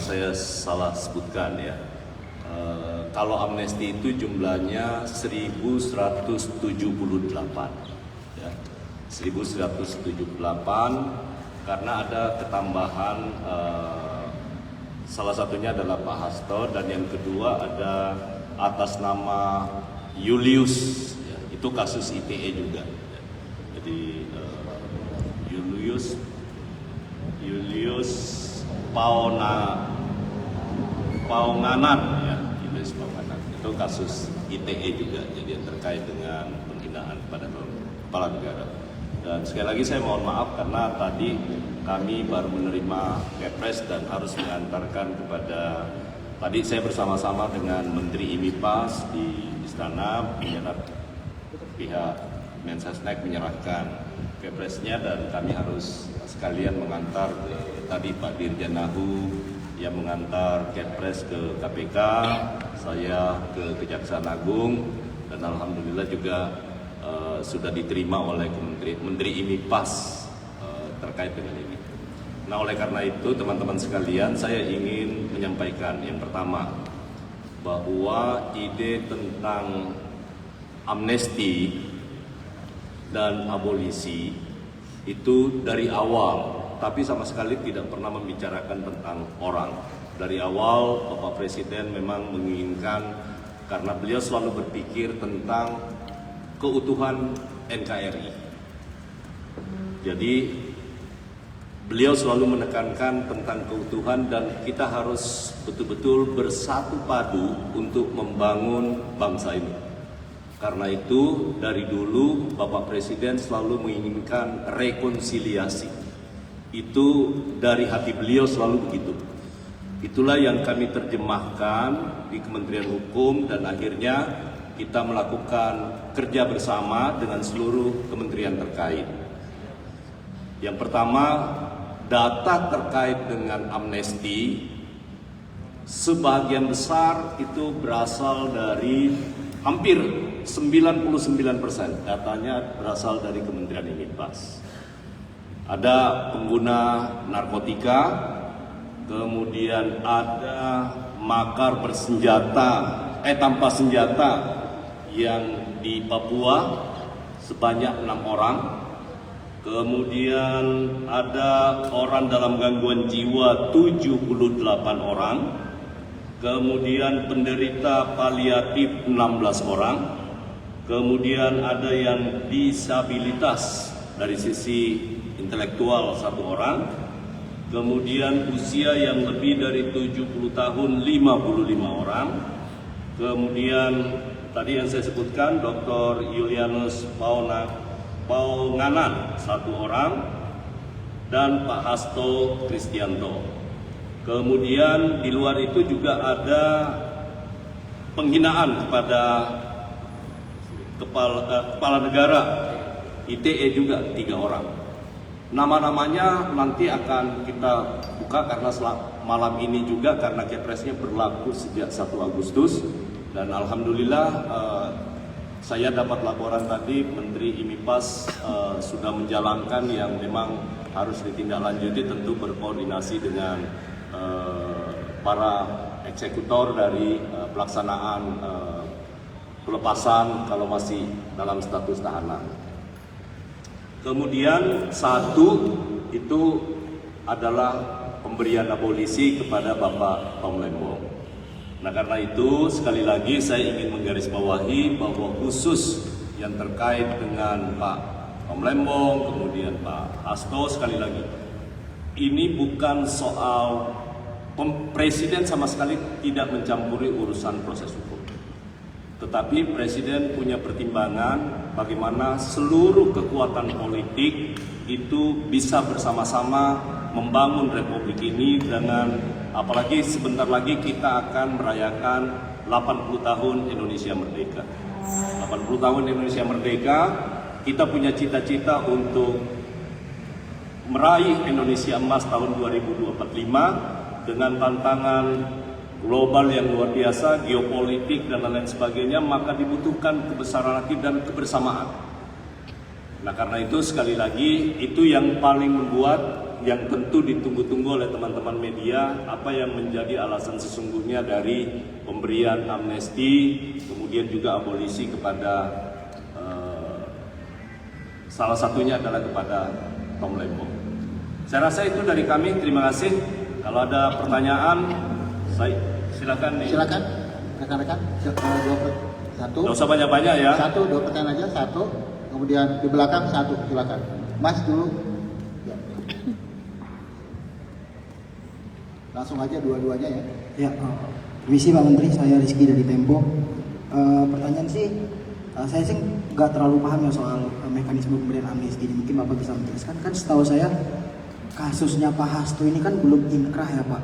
saya salah sebutkan ya. Kalau amnesti itu jumlahnya 1178 ya. 1178 karena ada ketambahan salah satunya adalah Pak Hasto dan yang kedua ada atas nama Julius ya, itu kasus ITE juga ya. Jadi Julius Paunganan ya, Julius Paunganan itu kasus ITE juga, jadi yang terkait dengan penghinaan pada kepala negara. Dan sekali lagi saya mohon maaf karena tadi kami baru menerima Kepres dan harus mengantarkan kepada, tadi saya bersama-sama dengan Menteri IMIPAS di Istana, pihak Mensesnek menyerahkan Kepresnya dan kami harus sekalian mengantar tadi Pak Dirjen Nahu yang mengantar Kepres ke KPK, saya ke Kejaksaan Agung dan alhamdulillah juga sudah diterima oleh Menteri IMIPAS terkait dengan ini. Nah, oleh karena itu teman-teman sekalian, saya ingin menyampaikan yang pertama bahwa ide tentang amnesti dan abolisi itu dari awal, tapi sama sekali tidak pernah membicarakan tentang orang. Dari awal Bapak Presiden memang menginginkan, karena beliau selalu berpikir tentang keutuhan NKRI. Jadi beliau selalu menekankan tentang keutuhan dan kita harus betul-betul bersatu padu untuk membangun bangsa ini. Karena itu dari dulu Bapak Presiden selalu menginginkan rekonsiliasi. Itu dari hati beliau selalu begitu. Itulah yang kami terjemahkan di Kementerian Hukum dan akhirnya kita melakukan kerja bersama dengan seluruh kementerian terkait. Yang pertama, data terkait dengan amnesti sebagian besar itu berasal dari hampir 99%, datanya berasal dari Kementerian IMIPAS. Ada pengguna narkotika, kemudian ada makar tanpa senjata yang di Papua sebanyak 6 orang. Kemudian ada orang dalam gangguan jiwa 78 orang. Kemudian penderita paliatif 16 orang. Kemudian ada yang disabilitas dari sisi intelektual 1 orang. Kemudian usia yang lebih dari 70 tahun 55 orang. Kemudian tadi yang saya sebutkan Dr. Julius Paunganan 1 orang dan Pak Hasto Kristianto. Kemudian di luar itu juga ada penghinaan kepada kepala negara, ITE juga 3 orang. Nama-namanya nanti akan kita buka karena malam ini juga karena Kepresnya berlaku sejak 1 Agustus dan alhamdulillah saya dapat laporan tadi Menteri IMIPAS sudah menjalankan yang memang harus ditindaklanjuti, tentu berkoordinasi dengan para eksekutor dari pelaksanaan pelepasan kalau masih dalam status tahanan. Kemudian 1 itu adalah pemberian abolisi kepada Bapak Tom Lembong. Nah karena itu sekali lagi saya ingin menggarisbawahi bahwa khusus yang terkait dengan Pak Tom Lembong, kemudian Pak Hasto, sekali lagi ini bukan soal Presiden sama sekali tidak mencampuri urusan proses hukum. Tetapi Presiden punya pertimbangan bagaimana seluruh kekuatan politik itu bisa bersama-sama membangun republik ini dengan, apalagi sebentar lagi kita akan merayakan 80 tahun Indonesia Merdeka. 80 tahun Indonesia Merdeka, kita punya cita-cita untuk meraih Indonesia Emas tahun 2045 dengan tantangan global yang luar biasa, geopolitik dan lain sebagainya, maka dibutuhkan kebesaran hati dan kebersamaan. Nah karena itu sekali lagi itu yang paling membuat yang tentu ditunggu-tunggu oleh teman-teman media, apa yang menjadi alasan sesungguhnya dari pemberian amnesti, kemudian juga abolisi kepada salah satunya adalah kepada Tom Lembo. Saya rasa itu dari kami, terima kasih. Kalau ada pertanyaan, silakan. Silakan, rekan-rekan. Satu. Nggak usah banyak-banyak ya. Satu, dua pertanyaan aja. Satu. Kemudian di belakang satu. Silakan. Mas dulu. Ya. Langsung aja dua-duanya ya. Ya, permisi Pak Menteri, saya Rizky dari Tempo. Pertanyaan sih, saya sih nggak terlalu paham ya soal mekanisme pemberian amnesti ini. Mungkin Bapak bisa menjelaskan. Kan setahu saya kasusnya Pak Hasto ini kan belum inkrah ya Pak,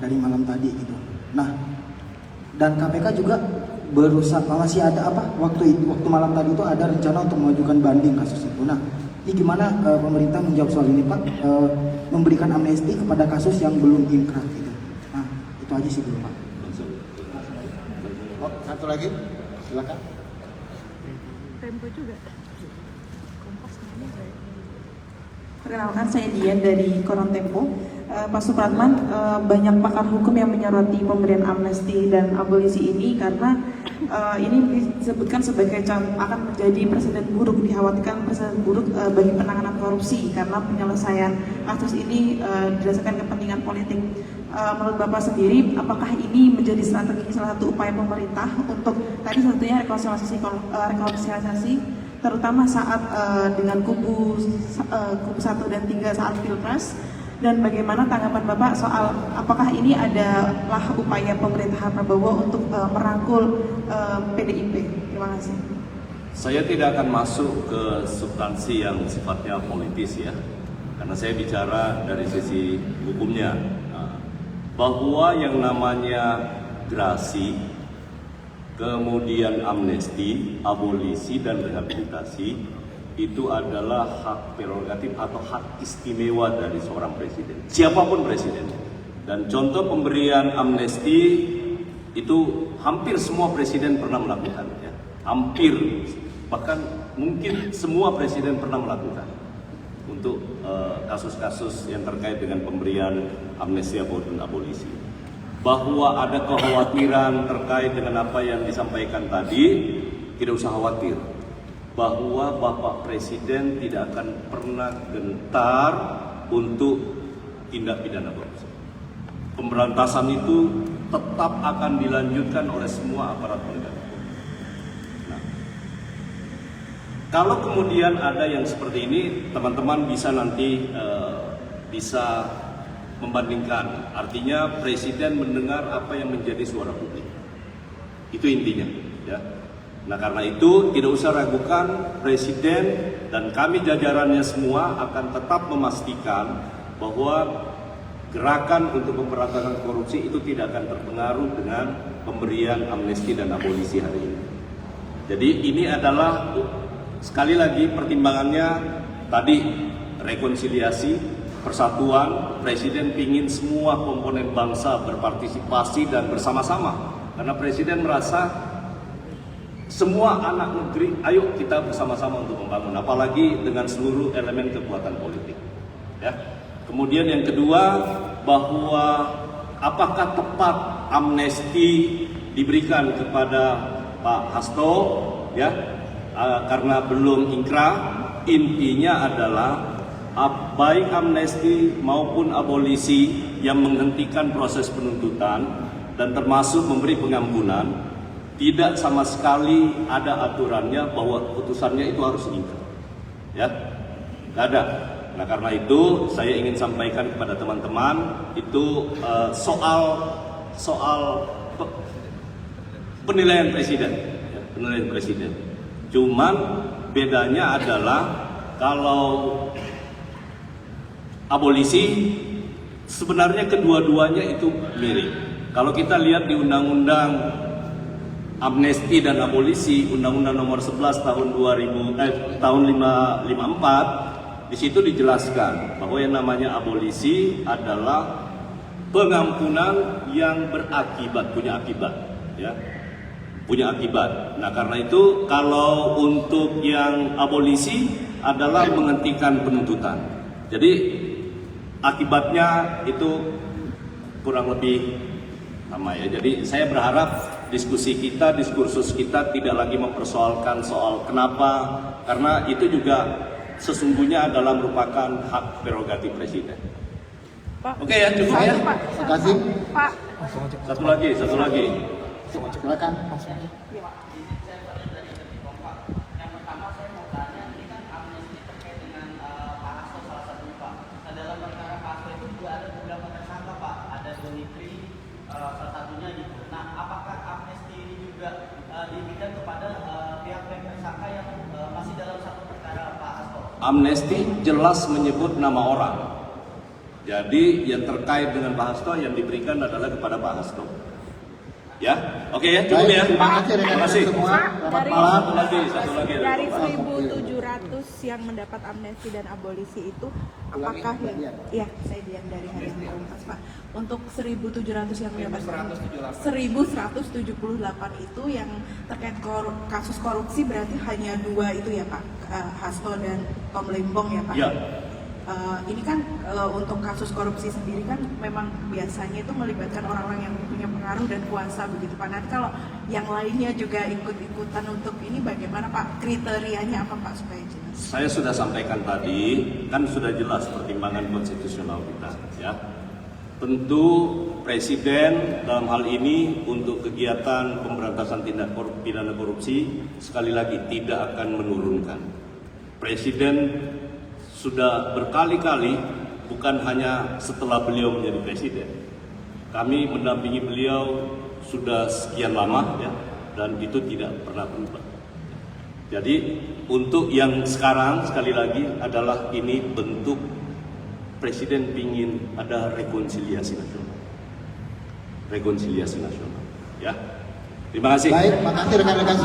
dari malam tadi gitu. Nah, dan KPK juga berusaha, masih ada waktu malam tadi itu ada rencana untuk mengajukan banding kasus itu. Nah, ini gimana pemerintah menjawab soal ini Pak, memberikan amnesti kepada kasus yang belum inkrah gitu. Nah, itu aja sih dulu Pak. Oh, satu lagi. Silakan. Tempo juga. Kompas namanya saya. Perkenalkan, saya Dian dari Koran Tempo. Pak Supratman, banyak pakar hukum yang menyoroti pemberian amnesti dan abolisi ini karena ini disebutkan sebagai akan menjadi presiden buruk, dikhawatirkan presiden buruk bagi penanganan korupsi karena penyelesaian kasus ini berdasarkan kepentingan politik. Menurut Bapak sendiri, apakah ini menjadi strategi salah satu upaya pemerintah untuk tadi satunya rekonsiliasi terutama saat dengan kubu 1 dan 3 saat Pilpres, dan bagaimana tanggapan Bapak soal apakah ini adalah upaya pemerintahan Prabowo untuk merangkul PDIP? Terima kasih. Saya tidak akan masuk ke substansi yang sifatnya politis ya, karena saya bicara dari sisi hukumnya. Bahwa yang namanya gerasi, kemudian amnesti, abolisi, dan rehabilitasi itu adalah hak prerogatif atau hak istimewa dari seorang presiden, siapapun presiden. Dan contoh pemberian amnesti itu hampir semua presiden pernah melakukannya, hampir, bahkan mungkin semua presiden pernah melakukan untuk kasus-kasus yang terkait dengan pemberian amnesti maupun abolisi. Bahwa ada kekhawatiran terkait dengan apa yang disampaikan tadi, tidak usah khawatir. Bahwa Bapak Presiden tidak akan pernah gentar untuk tindak pidana korupsi. Pemberantasan itu tetap akan dilanjutkan oleh semua aparat penegak hukum. Nah, kalau kemudian ada yang seperti ini, teman-teman bisa nanti bisa membandingkan. Artinya Presiden mendengar apa yang menjadi suara publik. Itu intinya, ya. Nah, karena itu tidak usah ragukan, Presiden dan kami jajarannya semua akan tetap memastikan bahwa gerakan untuk pemberantasan korupsi itu tidak akan terpengaruh dengan pemberian amnesti dan abolisi hari ini. Jadi ini adalah sekali lagi pertimbangannya tadi rekonsiliasi, persatuan. Presiden ingin semua komponen bangsa berpartisipasi dan bersama-sama, karena Presiden merasa semua anak negeri, ayo kita bersama-sama untuk membangun, apalagi dengan seluruh elemen kekuatan politik. Ya. Kemudian yang kedua, bahwa apakah tepat amnesti diberikan kepada Pak Hasto, ya, karena belum inkrah. Intinya adalah baik amnesti maupun abolisi yang menghentikan proses penuntutan dan termasuk memberi pengampunan, tidak sama sekali ada aturannya bahwa putusannya itu harus inkrah, ya, nggak ada. Nah, karena itu saya ingin sampaikan kepada teman-teman itu soal penilaian presiden, ya, penilaian presiden. Cuman bedanya adalah kalau abolisi sebenarnya kedua-duanya itu mirip. Kalau kita lihat di undang-undang amnesti dan abolisi, Undang-Undang Nomor 11 tahun 554, di situ dijelaskan bahwa yang namanya abolisi adalah pengampunan yang berakibat, punya akibat, ya, punya akibat. Nah, karena itu kalau untuk yang abolisi adalah menghentikan penuntutan. Jadi akibatnya itu kurang lebih sama ya. Jadi saya berharap diskusi kita, diskursus kita tidak lagi mempersoalkan soal kenapa, karena itu juga sesungguhnya adalah merupakan hak prerogatif presiden. Pak. Oke ya, cukup ya. Pak. Terima kasih. Pak. Satu lagi. Silakan. Salah satunya gitu. Nah, apakah amnesti ini juga diberikan kepada pihak-pihak tersangka yang masih dalam satu perkara Pak Hasto? Amnesti jelas menyebut nama orang. Jadi yang terkait dengan Pak Hasto yang diberikan adalah kepada Pak Hasto. Ya, oke ya, cukup Baik, ya. terima kasih Terima rekan-rekan kasih. semua. Selamat Dari- malam. Satu lagi. Dari Pak. 1.700 yang mendapat amnesti dan abolisi itu, apakah Mbak yang, ya saya Dian dari Harian Kompas Pak, untuk 1.700 yang mendapat 1.178 itu yang terkait kasus korupsi berarti hanya 2 itu ya Pak, Hasto dan Tom Lembong ya Pak? Ya. Ini kan untuk kasus korupsi sendiri kan memang biasanya itu melibatkan orang-orang yang punya pengaruh dan kuasa begitu Pak. Nanti kalau yang lainnya juga ikut-ikutan untuk ini bagaimana Pak? Kriterianya apa Pak supaya jelas? Saya sudah sampaikan tadi, kan sudah jelas pertimbangan konstitusional kita ya. Tentu Presiden dalam hal ini untuk kegiatan pemberantasan tindak pidana korupsi sekali lagi tidak akan menurunkan. Presiden sudah berkali-kali, bukan hanya setelah beliau menjadi presiden. Kami mendampingi beliau sudah sekian lama ya, dan itu tidak pernah berubah. Jadi untuk yang sekarang sekali lagi adalah ini bentuk presiden ingin ada rekonsiliasi nasional. Rekonsiliasi nasional ya. Terima kasih. Baik, terima kasih rekan-rekan.